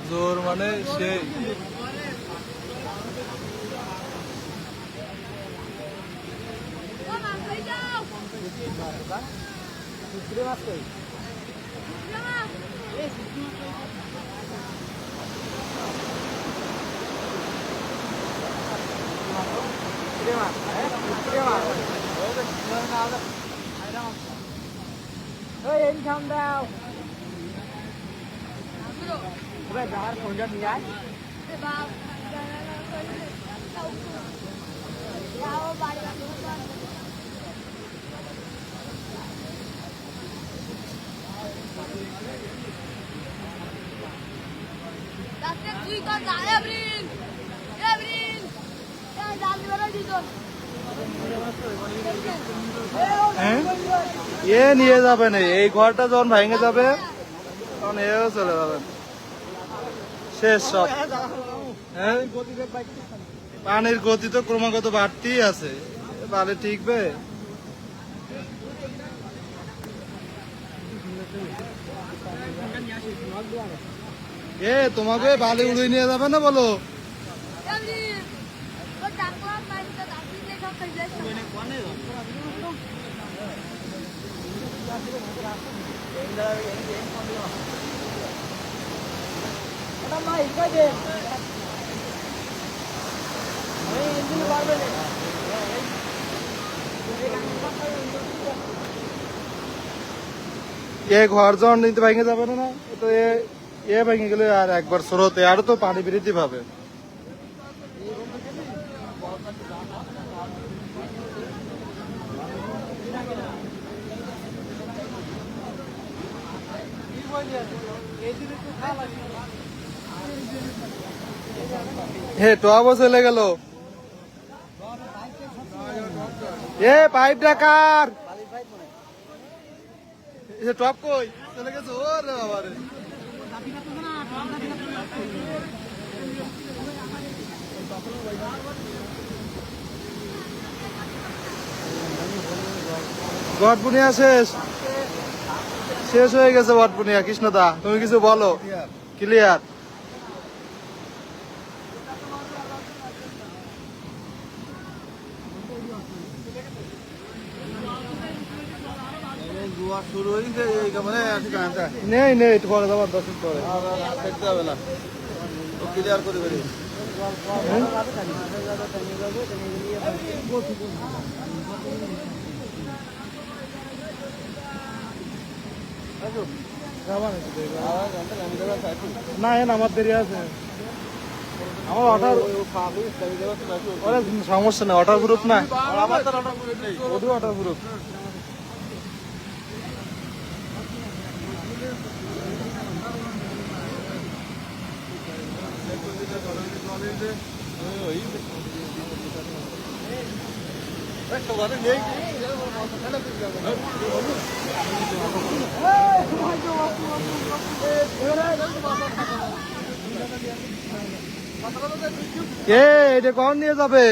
জোর মানে সেই Income down. Vậy đó còn cho mình gái. তুই তো যা এভরিন এভরিন জাল দিবারে দিছ এ নিয়ে যাবে না এই ঘরটা যখন ভেঙে যাবে তখন এও চলে যাবে শেষ সব। হ্যাঁ পানির গতি তো ক্রমাগত বাড়তেই আছে, বাড়ে ঠিকবে। এ তোমাকে বালি উড়ে নিয়ে যাবে না বলো? এভরিন ও টাকা মাইতে দাবি লেখা কই যাচ্ছে এটা মাই কই দে এই ইঞ্জিন পারবে না এ ঘর যখন নিতে ভেঙে যাবে না, তো এ ভেঙে গেলে আর একবার স্রোতে আরো তো পানি বৃদ্ধি পাবে। হে টপও চলে গেল। এ পাইপটা কার? টপ কই চলে গেছে? ওরে বাবা রে, বটবুনিয়া শেষ শেষ হয়ে গেছে। বটবুনিয়া কৃষ্ণদা তুমি কিছু বলো। ক্লিয়ার। শুরু হয়েছে মানে নেই নেই একটু পরে যাবার 10 মিনিট পরে দেখতে হবে না, ক্লিয়ার করে বেরিয়ে না এন আমার দেরি আছে। আমার অর্ডার সমস্যা নেই, অর্ডার গ্রুপ না, আমার তো অর্ডার করে নেই। Order group. কে এটা কখন নিয়ে যাবে?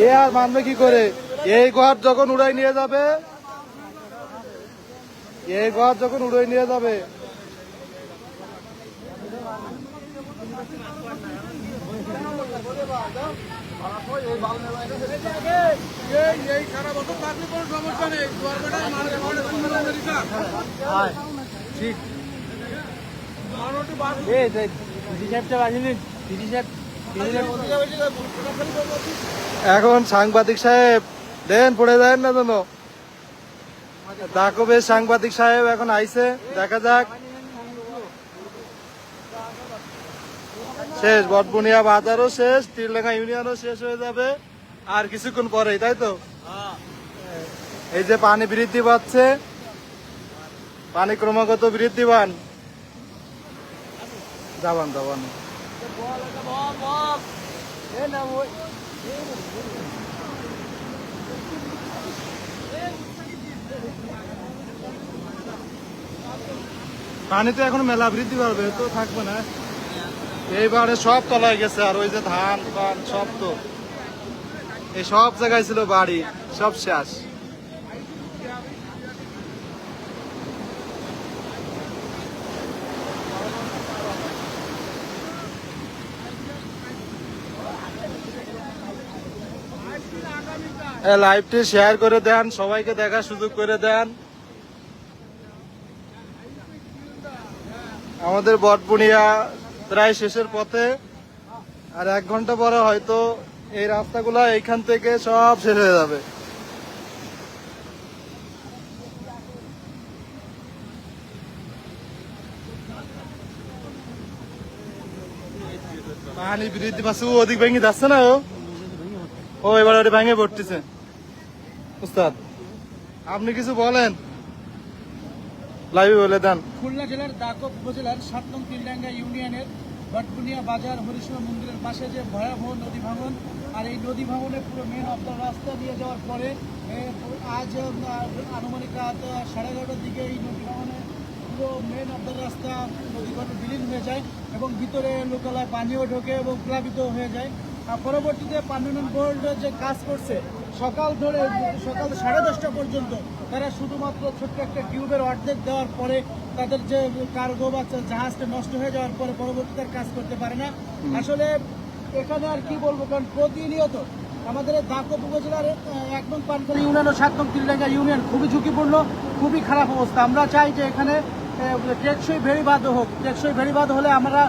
এ আর মানবে কি করে? এই ঘর যখন উড়াই নিয়ে যাবে, এই ঘর যখন উড়াই নিয়ে যাবে এখন সাংবাদিক সাহেব দেন পড়ে যায় না যেন। দাকবের সাংবাদিক সাহেব এখন আইছে, দেখা যাক। শেষ, বটবুনিয়া বাজারও শেষ, তীরলেখা ইউনিয়নও শেষ হয়ে যাবে। আর কিছুক্ষণ পরেই, তাই তো? এই যে পানি বৃদ্ধি পাচ্ছে, পানি ক্রমাগত বৃদ্ধিমান। যাবান যাবান পানি তো এখন মেলা বৃদ্ধি পাবে, তো থাকবে না। এইবারে সব তলায় গেছে, আর ওই যে ধান পান সব তো এই সব জায়গায় ছিল বাড়ি, সব শেষ। লাইভটি শেয়ার করে দেন, সবাইকে দেখার সুযোগ করে দেন। আমাদের বটবুনিয়া প্রায় শেষের পথে, আর 1 ঘন্টা পরে হয়তো এই রাস্তাগুলো এইখান থেকে সব শেষ হয়ে যাবে। পানি বৃদ্ধি পাচ্ছে, ওদিক ভেঙে যাচ্ছে না, ও এবার ওটা ভেঙে পড়তেছে। উস্তাদ আপনি কিছু বলেন, লাইভে বলে দেন। খুলনা জেলার দাকব উপজেলার 7 নং তিলডাঙ্গা ইউনিয়নের বটবুনিয়া বাজার হরিশ্বর মন্দিরের পাশে যে ভয়াবহ নদী ভাঙন, আর এই নদী ভাঙনে পুরো মেন অফ দ্য রাস্তা দিয়ে যাওয়ার পরে আজ আনুমানিক রাত 11:30টার দিকে এই নদী ভাঙনে পুরো মেন অফ দ্য রাস্তা নদীগর্ভে বিলীন হয়ে যায় এবং ভিতরে লোকালয় পানিও ঢোকে এবং প্লাবিত হয়ে যায়। আর পরবর্তীতে পার্মানেন্ট বোর্ড যে কাজ করছে সকাল 10:30 পর্যন্ত, তারা শুধুমাত্র ছোট্ট একটা টিউবের অর্ধেক দেওয়ার পরে তাদের যে কার্গো বা জাহাজটা নষ্ট হয়ে যাওয়ার পরে পরবর্তীতে কাজ করতে পারে না। আসলে এখানে আর কি বলবো, কারণ প্রতিনিয়ত আমাদের দাকব উপজেলার 1 নং পানখালী ইউনিয়ন ও 7 নং তিলডাঙ্গা ইউনিয়ন খুবই ঝুঁকিপূর্ণ, খুবই খারাপ অবস্থা। আমরা চাই যে এখানে টেকসই বেড়িবাঁধ হোক, টেকসই বেড়িবাঁধ হলে আমরা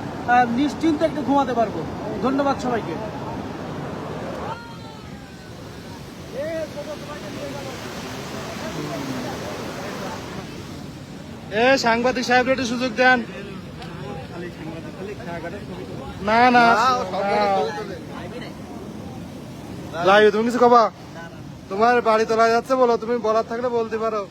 নিশ্চিন্তে একটু ঘুমাতে পারবো। ধন্যবাদ সবাইকে। সাংবাদিক সাহেব একটু সুযোগ দেন। না না লাইভ তুমি কিছু কবা, তোমার বাড়ি তোলা যাচ্ছে, বলো, তুমি বলার থাকলে বলতে পারো।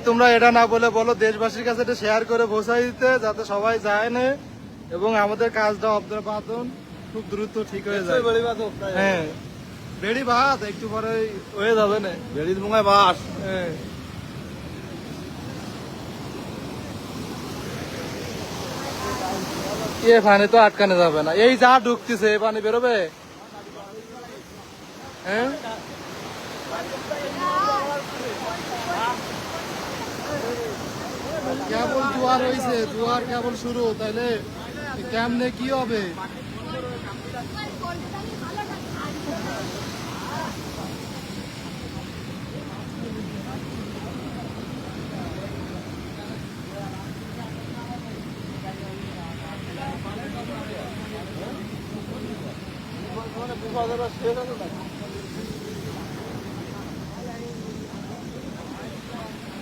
তোমরা এটা না বলে বলো দেশবাসীর কাছে এটা শেয়ার করে পৌঁছাই দিতে, যাতে সবাই যায় না এবং আমাদের কাজটা অব্দরপাতন খুব দ্রুত ঠিক হয়ে যায়। হ্যাঁ বেড়ি ভাত একটু পরে হয়ে যাবে না, বেড়ি ভুঙায় বাস। হ্যাঁ এ পানি তো আটকানো যাবে না, এই যা ঢুকতেছে এই পানি বেরোবে। হ্যাঁ কেবল জোয়ার হয়েছে, জোয়ার কেবল শুরু, তাইলে কেমনে কি হবে?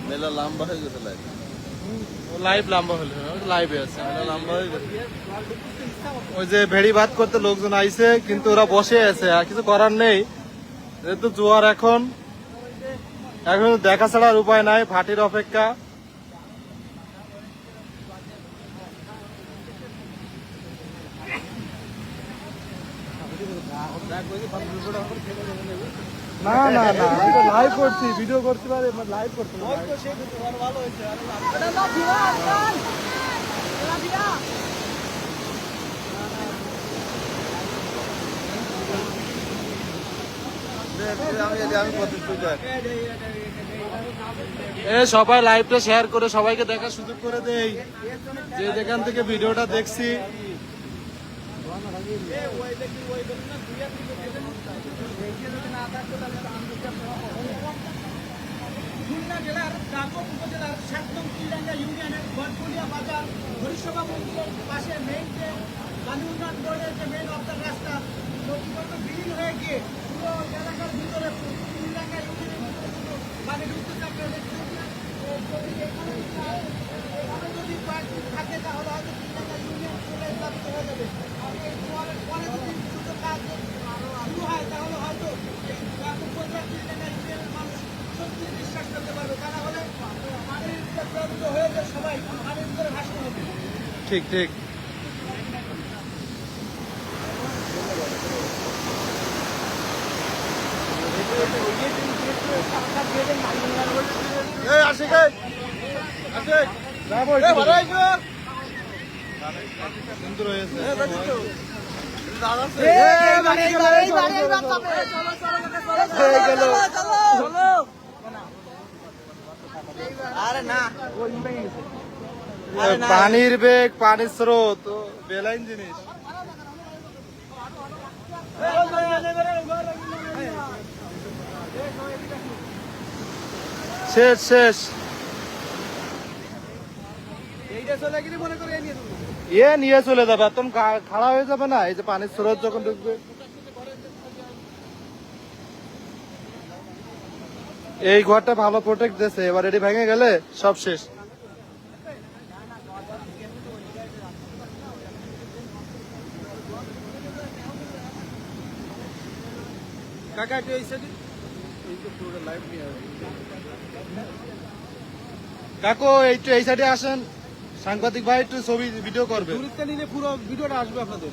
মেলা লম্বা হয়ে গেছে লাইভ লম্বা হলে লাইভে আছে, লম্বা হয়ে গেছে। ওই যে ভেড়ি ভাত করতে লোকজন আইছে, কিন্তু ওরা বসে আছে, আর কিছু করার নেই, যেহেতু জোয়ার এখন দেখা ছাড়ার উপায় নাই, ভাটির অপেক্ষা। না না না আমি তো লাইভ করছি, ভিডিও করতে পারি, লাইভ করতে সবাই লাইভটা শেয়ার করে সবাইকে দেখার সুযোগ করে দেই, যে যেখান থেকে ভিডিওটা দেখছি। খুলনা জেলার দাকব উপজেলার 7 নং তিলডাঙ্গা ইউনিয়নের বটবুনিয়া বাজার হরিশ্বর মন্দিরের পাশে মেইন যে পানি উন্নয়ন বোর্ডের যে মেইন অফ দ্য রাস্তা নদীগর্ভ বিলীন হয়ে গিয়ে পুরো এলাকার ভিতরে তিলডাঙ্গা ইউনিয়নের ভিতরে পানি ঢুকতেছে। আপনারা দেখতে যদি কয়েকদিন থাকে তাহলে হয়তো তিনটা ইউনিয়ন চলে প্লাবিত হয়ে যাবে। আর এই জোয়ারের পরে যদি কিছু কাজ শুরু হয় তাহলে হয়তো এই উপজেলার তিনটা ইউনিয়নের মানুষ সত্যি বিশ্বাস করতে পারবে। তা না হলে পানির যে প্লাবিত হয়ে যায় সবাই পানির ভিতরে ভাসতে হবে। ঠিক ঠিক। এই আশিক এই আশিক যাবো এই ভালো আইছো সুন্দর হয়েছে। দাদা আছে হয়ে গেল। পানির বেগ, পানির স্রোত ও বেলাইন জিনিস। শেষ শেষ। নিয়ে চলে যাবে, তখন খাড়া হয়ে যাবে না, এই যে পানির স্রোত যখন ঢুকবে। এই ঘরটা ভালো প্রোটেক্ট দিয়েছে, এবার এটি ভেঙে গেলে সব শেষ। কাকা একটু এই সাইডে কাকু একটু এই সাইডে আসেন, সাংবাদিক ভাই একটু ছবি ভিডিও করবে। দূরত্বে নিলে পুরো ভিডিওটা আসবে আপনাদের।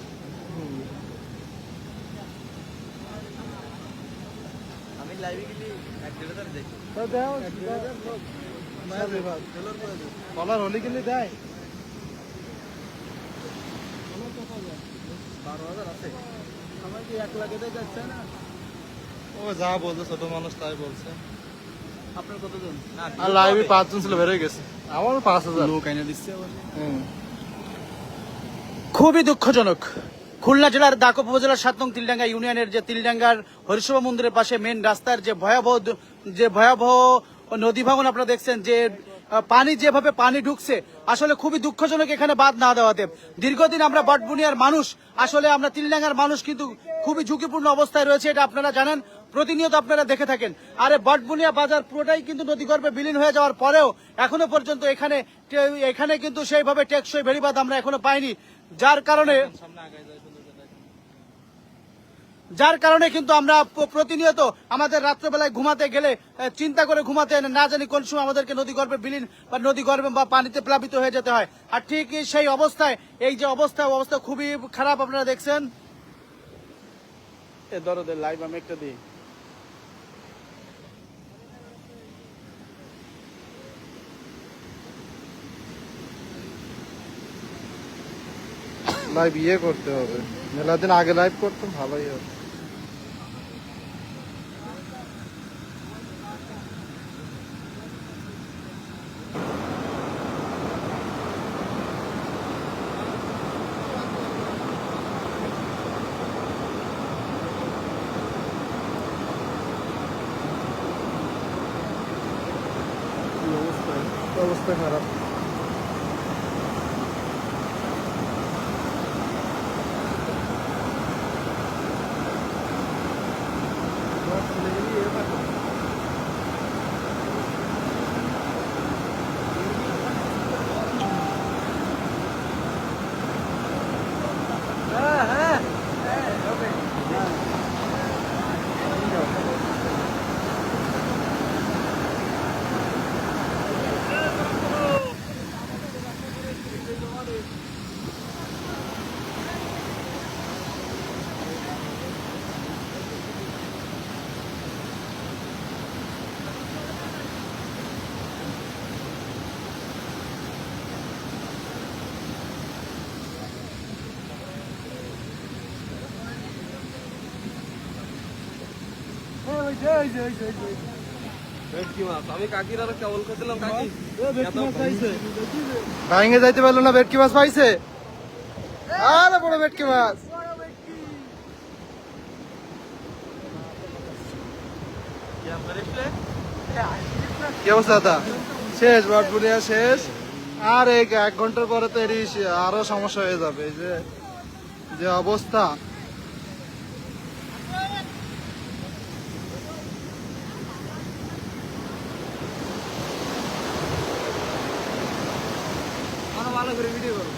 আমি লাইভে গেলি 1.5 দেখি কলার হলি কিনলে দেয়। 12,000 আছে আমার কি 1 লাখে দেয় যাচ্ছে না। ও যা বলছে ছোট মানুষ তাই বলছে। আপনার কতজন? আর লাইভে 5 জন ছিল, বেরোয় গেছে। আমার 5,000 লোক আইনা দিচ্ছে আবার। হুম। খুবই দুঃখজনক। খুলনা জেলার দাকব উপজেলার 7 নং তিলডাঙ্গা ইউনিয়নের যে তিলডাঙ্গার হরিশোভা মন্দিরের পাশে মেন রাস্তার যে ভয়াবহ নদী ভাঙন আপনারা দেখছেন, যে পানি যেভাবে পানি ঢুকছে, আসলে খুবই দুঃখজনক এখানে বাদ না দেওয়াতে। দীর্ঘদিন আমরা বটবুনিয়ার মানুষ, আসলে আমরা তিলডাঙ্গার মানুষ কিন্তু খুবই ঝুঁকিপূর্ণ অবস্থায় রয়েছে, এটা আপনারা জানেন, প্রতিনিয়ত আপনারা দেখে থাকেন। আর বটবুনিয়া বাজার পুরোটাই কিন্তু নদীগর্ভে বিলীন হয়ে যাওয়ার পরেও এখনো পর্যন্ত এখানে কিন্তু সেইভাবে টেকসই বেড়িবাঁধ আমরা এখনো পাইনি, যার কারণে কিন্তু আমরা প্রতিনিয়ত আমাদের রাত্রেবেলায় ঘুমাতে গেলে চিন্তা করে ঘুমাতে না জানি কোন সময় আমাদেরকে নদীগর্ভে বিলীন বা নদীগর্ভে বা পানিতে প্লাবিত হয়ে যেতে হয়। আর ঠিক সেই অবস্থায় এই যে অবস্থা খুবই খারাপ আপনারা দেখছেন। দরদের লাইভ আমি একটা দিই। লাইভ করতে হবে, মেলা দিন আগে লাইভ করতাম ভালোই হবে। অবস্থা খারাপ। আমি কাকির আর কেবল খেয়েছিলাম কাকি ভাঙে যাইতে পারলো না, ভেটকি মাছ পাইছে। আরে বড় ভেটকি মাছ। কি অবস্থা দাদা? শেষ, বটবুনিয়া শেষ। আর 1 ঘন্টার পরে তো এরই আরো সমস্যা হয়ে যাবে। এই যে অবস্থা, ভালো করে ভিডিও করো।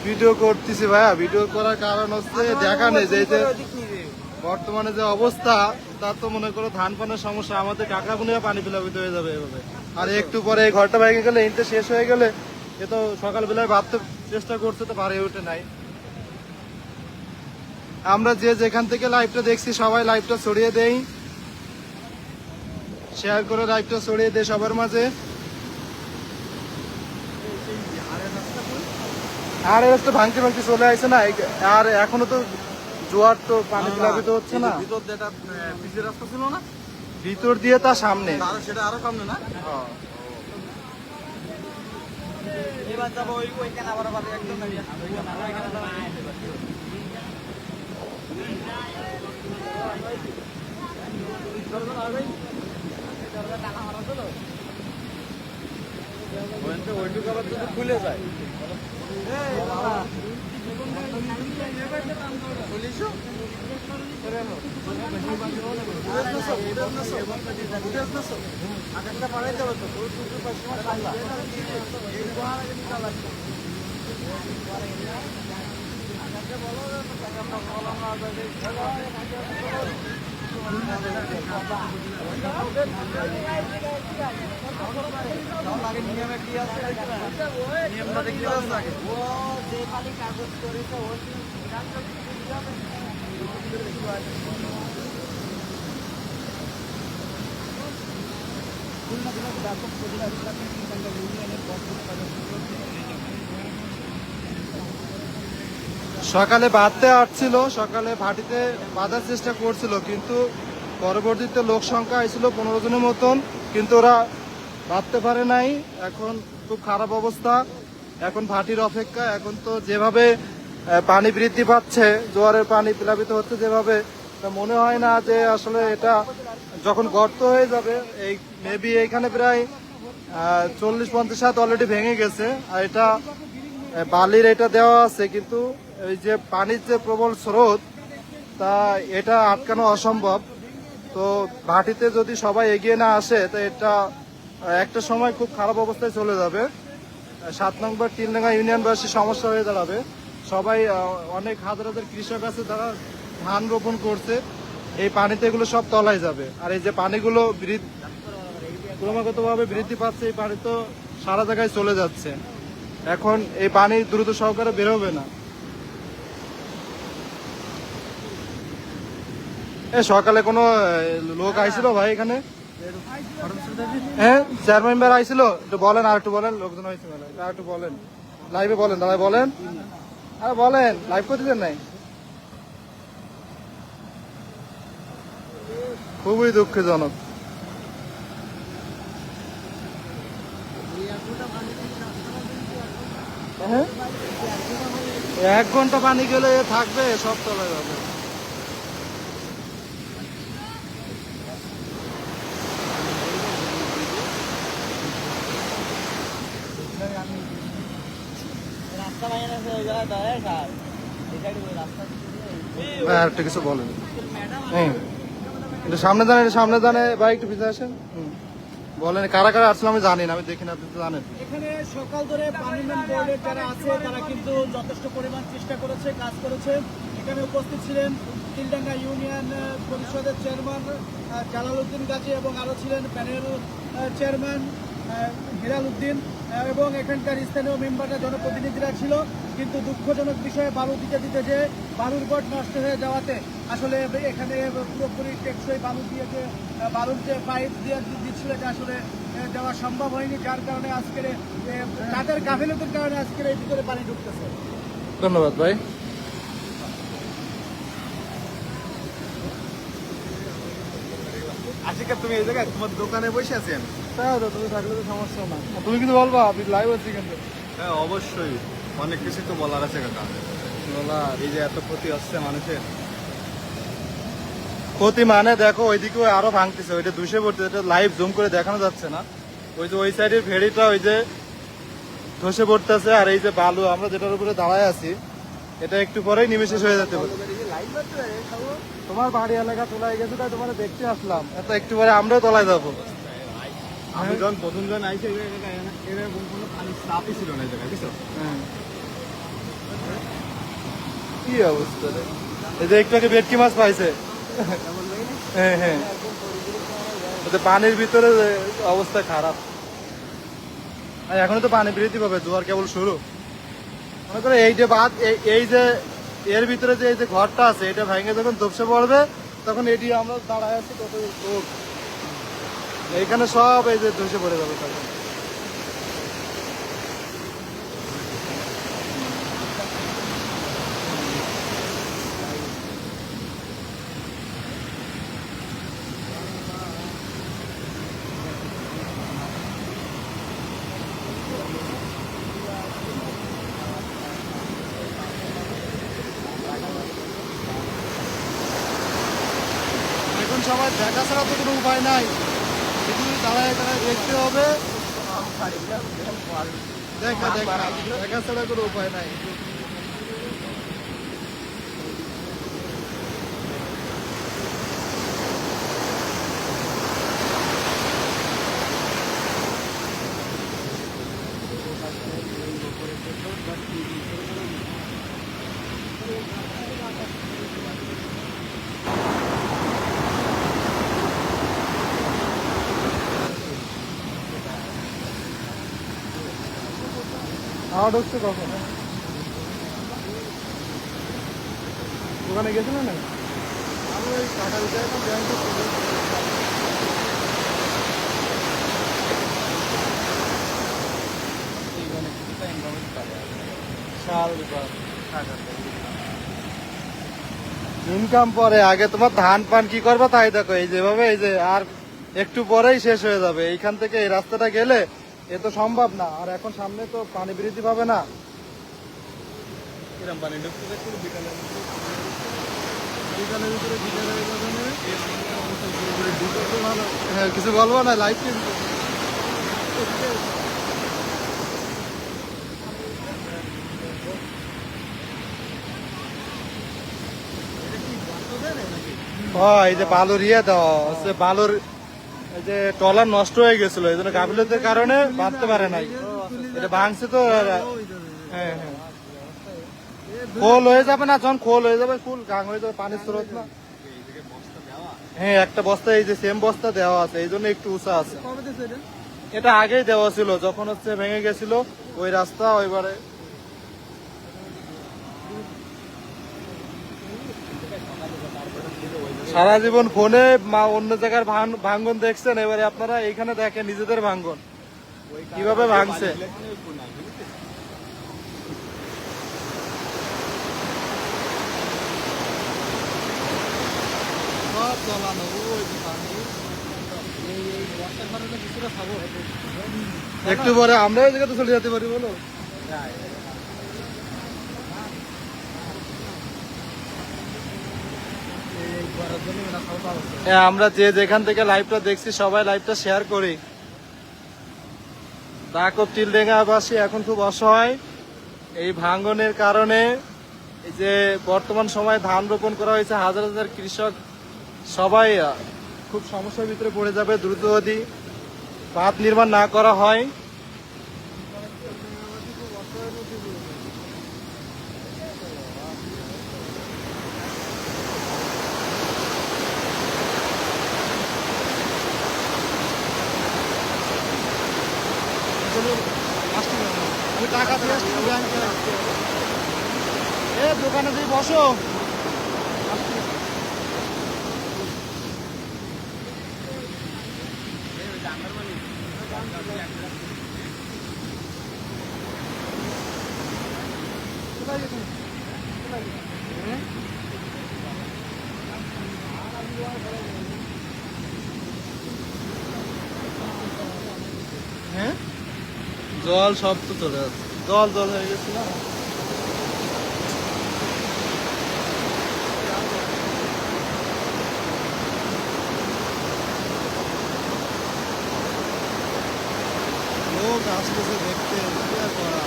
ভিডিও করতেছি ভাইয়া, ভিডিও করার কারণ হচ্ছে দেখা নেই যে এই যে ওদিক নিয়ে যাও। বর্তমানে যে অবস্থা, তার তো মনে করো ধান পানের সমস্যা, আমাদের কাকা বুনিয়া পানি প্লাবিত হয়ে যাবে এভাবে। আর একটু পরে এই ঘরটা ভেঙে গেলে, ইনটা শেষ হয়ে গেলে, এ তো সকালবেলায় ভাবতে চেষ্টা করছে তো পারে ওঠে নাই। আমরা যে যেখান থেকে লাইভটা দেখছি সবাই লাইভটা ছড়িয়ে দেই, শেয়ার করে লাইভটা ছড়িয়ে দেয় সবার মাঝে। আর এর তো ভাঙতে ভাঙতে চলে আসছে না, আর এখনো তো জোয়ার তো পানি প্লাবিত হচ্ছে না, এই যে ভিতর যেটা পিচের রাস্তা ছিল না, ভিতর দিয়ে তার সামনে। সেটা আরো সামনে না। এবার যাবো ওইখানে আবার একদম ওইটুকু আবার যদি খুলে যায়। নিয়মে কি আছে নিয়মটা দেখতে পাচ্ছ আগে ও যে খালি কাগজ করেছে ও সকালে বাঁধতে আসছিল, সকালে ভাটিতে বাঁধার চেষ্টা করছিল, কিন্তু পরবর্তীতে লোক সংখ্যা হয়েছিল 15 জনের মতন, কিন্তু ওরা বাঁধতে পারে নাই। এখন খুব খারাপ অবস্থা, এখন ভাটির অপেক্ষা। এখন তো যেভাবে পানি বৃদ্ধি পাচ্ছে, জোয়ারের পানি প্লাবিত হচ্ছে যেভাবে, তা মনে হয় না যে আসলে এটা যখন গর্ত হয়ে যাবে, এই মেবি এইখানে প্রায় 40-50 হাত অলরেডি ভেঙে গেছে। আর এটা বালির এটা দেওয়া আছে, কিন্তু এই যে পানির যে প্রবল স্রোত, তা এটা আটকানো অসম্ভব। তো ভাটিতে যদি সবাই এগিয়ে না আসে, তো এটা একটা সময় খুব খারাপ অবস্থায় চলে যাবে। 7 নম্বর টিলডাঙ্গা ইউনিয়নবাসী সমস্যা হয়ে দাঁড়াবে। সবাই অনেক হাজার হাজার কৃষক আছে যারা ধান রোপণ করছে, এই পানিতে এগুলো সব তলায় যাবে। আর এই যে পানিগুলো ক্রমাগতভাবে বৃদ্ধি পাচ্ছে, এই পানি তো সারা জায়গায় চলে যাচ্ছে। এখন এই পানি দ্রুত সহকারে বেরোবে না। সকালে কোনো লোক আইছিল ভাই এখানে? হ্যাঁ, চেয়ারম্যান মেম্বার আইছিল, একটু বলেন, আর একটু বলেন, লোকজন হয়েছে আর একটু বলেন, লাইভে বলেন, দাদা বলেন, আর বলেন, লাইভ করতেছেন নাই? খুবই দুঃখজনক। হ্যাঁ, 1 ঘন্টা পানি গেলে থাকবে, সব চলে যাবে। আর একটা কিছু বলেন। হ্যাঁ, একটু সামনে দাঁড়ান, একটু সামনে দাঁড়ান ভাই, একটু পিছিয়ে আসেন। বলেন কারা কারা আসলে, আমি জানি না, আমি দেখি না, আপনি তো জানেন। এখানে সকাল ধরে পার্লামেন্ট বোর্ডের যারা আছে তারা কিন্তু যথেষ্ট পরিমাণ চেষ্টা করেছে, কাজ করেছে। এখানে উপস্থিত ছিলেন টিলডাঙ্গা ইউনিয়ন পরিষদের চেয়ারম্যান জালালউদ্দিন গাজী এবং আরও ছিলেন প্যানেল চেয়ারম্যান হিলাল উদ্দিন এবং এখানকার স্থানীয় মেম্বাররা, জনপ্রতিনিধিরা ছিল। কিন্তু দুঃখজনক বিষয়ে বালু দিতে দিতে যে বালুর গড় নষ্ট হয়ে যাওয়াতে আসলে এখানে পুরোপুরি টেকসই বালু দিয়ে যে বালুর যে পাইপ দিয়ে দিচ্ছিল, এটা আসলে দেওয়া সম্ভব হয়নি, যার কারণে আজকের তাদের গাফিলতির কারণে আজকের এই ভিতরে পানি ঢুকতেছে। ধন্যবাদ ভাই। আশিকা তুমি এই জায়গায় তোমার দোকানে বসে আছেন? তাই তো, তুমি থাকলে তো সমস্যা না। তুমি কিন্তু বলবা, আপনি লাইভ আছি কিন্তু। হ্যাঁ অবশ্যই, অনেক কিছু তো বলার আছে কাকা। এই যে এত ক্ষতি হচ্ছে মানুষের। ক্ষতি মানে দেখো, ওইদিকে আরো ভাঙতেছে, ওইটা ধসে পড়ছে, এটা লাইভ জুম করে দেখানো যাচ্ছে না। ওই যে ওই সাইডের ভেড়িটা ওই যে ধসে পড়তেছে, আর এই যে বালু আমরা যেটার উপরে দাঁড়ায় আছি, এটা একটু পরেই নিমেষেষ হয়ে যেতে পারে। তোমার বাড়ি এলাকা তোলায় গেছে, তাই তোমার দেখতে আসলাম, এত একটু পরে আমরাও তলায় যাবো। আমি যখন প্রথম যখন আইসি এরকম কোনো পানির চাপই ছিল না এই জায়গায়, বুঝছো? হ্যাঁ। কি অবস্থা রে? এই যে একটু আগে ভেটকি মাছ পাইছে। হ্যাঁ হ্যাঁ, ওই যে পানির ভিতরে যে অবস্থা খারাপ। আর এখনো তো পানি বৃদ্ধি পাবে, জোয়ার কেবল শুরু। মনে করো এই যে বাদ, এই যে এর ভিতরে যে এই যে ঘরটা আছে, এটা ভেঙে যখন ধপসে পড়বে, তখন এটি আমরা দাঁড়ায় আছি কত লোক, এইখানে সব এই যে ধসে পড়ে যাবে তখন। এখন সবাই দেখা ছাড়া তো কোনো উপায় নাই, শুধু দাঁড়ায় দাঁড়ায় দেখতে হবে। দেখা দেখা দেখা ছাড়া কোনো উপায় নাই। খাওয়া ঢুকছে কখন? দোকানে গেছিলেন না? আমি ওই টাকা দিতে এখন ব্যাংকে ইনকাম পরে, আগে তোমার ধান পান কি করবা তাই দেখো। এই যেভাবে এই যে আর একটু পরেই শেষ হয়ে যাবে। এইখান থেকে এই রাস্তাটা গেলে এ তো সম্ভব না। আর এখন সামনে তো পানি বৃদ্ধি পাবে না। কিরম পানি ঢুকতে দেখছি বিকালের বিকালের ভিতরে বিকালের ঢুকে তো ভালো। হ্যাঁ, কিছু বলবো না, লাইভ কিন্তু এই যে বালুর ইয়ে দেওয়া হচ্ছে, বালুর এই যে ট্রলার নষ্ট হয়ে গেছিল, এই জন্য গাফিলতির কারণে বাঁধতে পারে নাই। এটা ভাঙছে তো। হ্যাঁ হ্যাঁ, খোল হয়ে যাবে না, যখন খোল হয়ে যাবে ফুল গাং হয়ে যাবে, পানির স্রোত না। হ্যাঁ, একটা বস্তা এই যে সেম বস্তা দেওয়া আছে, এই জন্য একটু উঁচা আছে। এটা আগেই দেওয়া ছিল, যখন হচ্ছে ভেঙে গেছিল ওই রাস্তা ওইবারে। সারা জীবন ফোনে অন্য জায়গার ভাঙ্গন দেখছেন, এবারে আপনারা এইখানে দেখেন নিজেদের ভাঙ্গন কিভাবে ভাঙছে। একটু পরে আমরা ওই জায়গাতে চলে যেতে পারি, বলো। হ্যাঁ, আমরা যে যেখান থেকে লাইভটা দেখছি সবাই লাইভটা শেয়ার করি। দাকব চিলডেঙ্গাবাসী এখন খুব অসহায় এই ভাঙ্গনের কারণে। এই যে বর্তমান সময়ে ধান রোপণ করা হয়েছে, হাজার হাজার কৃষক সবাই খুব সমস্যার ভিতরে পড়ে যাবে দ্রুত যদি বাঁধ নির্মাণ না করা হয়। আমি টাকা দিয়ে আসছি ব্যাংকে। দোকানে দিয়ে বসো। হ্যাঁ, জল সব তো চলে যাচ্ছে, জল জল হয়ে গেছে না। লোক আসতেছে দেখতে, কি আর করা।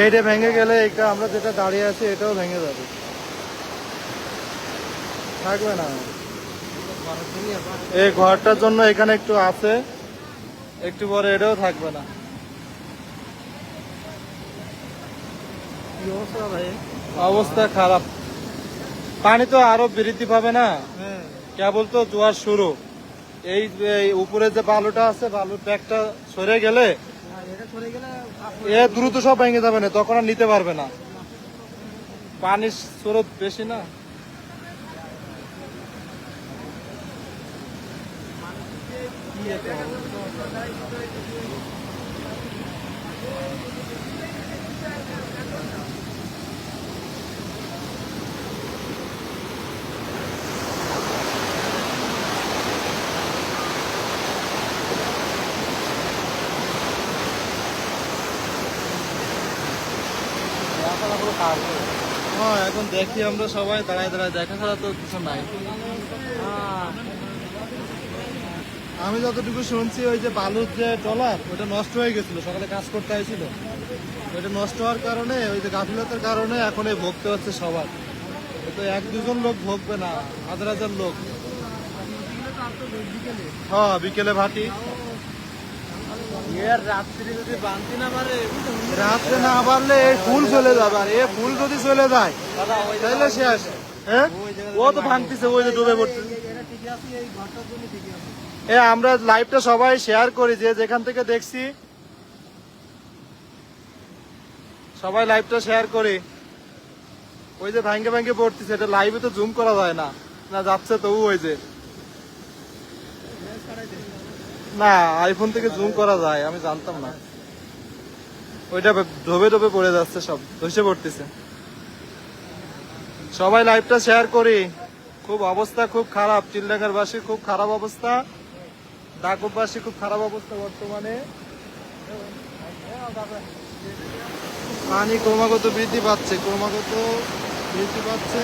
এইটা ভেঙে গেলে এটা আমরা যেটা দাঁড়িয়ে আছি এটাও ভেঙে যাবে, থাকবে না। এই ঘরটার জন্য এখানে একটু আছে, একটু পরে এটাও থাকবে না। অবস্থা খারাপ, পানি তো আরো বৃদ্ধি পাবে না, কেবল তো জোয়ার শুরু। এই উপরে যে বালুটা আছে, বালুর ব্যাগটা সরে গেলে এ দ্রুত সব ভেঙে যাবে না, তখন আর নিতে পারবে না, পানির স্রোত বেশি না। হ্যাঁ, এখন দেখি আমরা সবাই দাঁড়ায় দাঁড়ায়, দেখা ছাড়া তো কিছু নাই। আমি যতটুকু শুনছি ওই যে বালুর যে ট্রলার ওটা নষ্ট হয়ে গেছিল, সকালে কাজ করতে হয়েছিল, ওইটা নষ্ট হওয়ার কারণে, ওই যে গাফিলতার কারণে এখন এই ভুগতে হচ্ছে সবার। তো এক দুজন লোক ভুগবে না, হাজার হাজার লোক। হ্যাঁ, বিকেলে ভাটি। রাত্রে না বাড়লে এই ফুল চলে যাবে, আর এই ফুল যদি চলে যায় তাহলে শেষ। হ্যাঁ, ও তো ভাঙতেছে, ওই যে ডুবে পড়ছে। আমরা লাইভটা সবাই শেয়ার করি, যে যেখান থেকে দেখছি সবাই লাইভটা শেয়ার করি। ওই যে ভাঙ্গে ভাঙ্গে পড়তেছে, এটা লাইভে তো জুম করা যায় না, না যাচ্ছে তো ওই যে, না আইফোন থেকে জুম করা যায়, আমি জানতাম না। ওইটা ডোবে ডোবে পড়ে যাচ্ছে, সব ধসে পড়তেছে। সবাই লাইভটা শেয়ার করি। খুব অবস্থা খুব খারাপ, চিলডাঙ্গার বাসী খুব খারাপ অবস্থা, দাগবাসী খুব খারাপ অবস্থা বর্তমানে। পানি ক্রমাগত বৃদ্ধি পাচ্ছে, ক্রমাগত বৃদ্ধি পাচ্ছে।